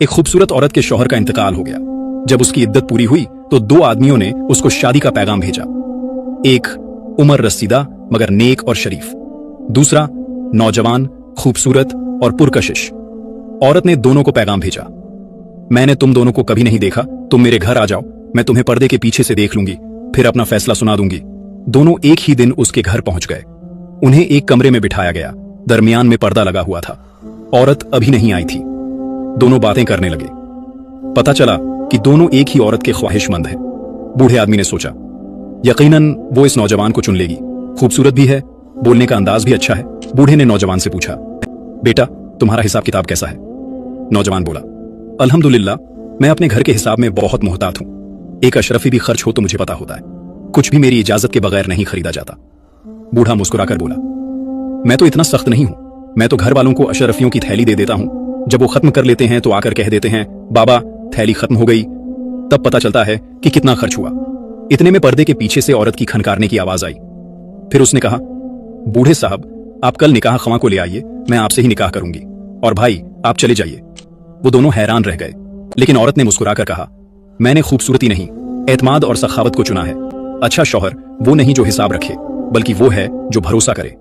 एक खूबसूरत औरत के शौहर का इंतकाल हो गया। जब उसकी इद्दत पूरी हुई तो 2 आदमियों ने उसको शादी का पैगाम भेजा। एक उमर रसीदा मगर नेक और शरीफ, दूसरा नौजवान, खूबसूरत और पुरकशिश। औरत ने दोनों को पैगाम भेजा, मैंने तुम दोनों को कभी नहीं देखा, तुम मेरे घर आ जाओ, मैं तुम्हें पर्दे के पीछे से देख लूंगी, फिर अपना फैसला सुना दूंगी। दोनों एक ही दिन उसके घर पहुंच गए। उन्हें एक कमरे में बिठाया गया, दरमियान में पर्दा लगा हुआ था। औरत अभी नहीं आई थी। दोनों बातें करने लगे। पता चला कि दोनों एक ही औरत के ख्वाहिशमंद हैं। बूढ़े आदमी ने सोचा, यकीनन वो इस नौजवान को चुन लेगी, खूबसूरत भी है, बोलने का अंदाज भी अच्छा है। बूढ़े ने नौजवान से पूछा, बेटा तुम्हारा हिसाब किताब कैसा है? नौजवान बोला, अल्हम्दुलिल्लाह, मैं अपने घर के हिसाब में बहुत मोहतात हूं। एक अशरफी भी खर्च हो तो मुझे पता होता है, कुछ भी मेरी इजाजत के बगैर नहीं खरीदा जाता। बूढ़ा मुस्कुराकर बोला, मैं तो इतना सख्त नहीं हूं, मैं तो घर वालों को अशरफियों की थैली दे देता हूं। जब वो खत्म कर लेते हैं तो आकर कह देते हैं, बाबा थैली खत्म हो गई। तब पता चलता है कि कितना खर्च हुआ। इतने में पर्दे के पीछे से औरत की खनकारने की आवाज आई। फिर उसने कहा, बूढ़े साहब आप कल निकाह ख्वां को ले आइए, मैं आपसे ही निकाह करूंगी, और भाई आप चले जाइए। वो दोनों हैरान रह गए, लेकिन औरत ने मुस्कुराकर कहा, मैंने खूबसूरती नहीं, एतमाद और सखावत को चुना है। अच्छा शौहर वो नहीं जो हिसाब रखे, बल्कि वो है जो भरोसा करे।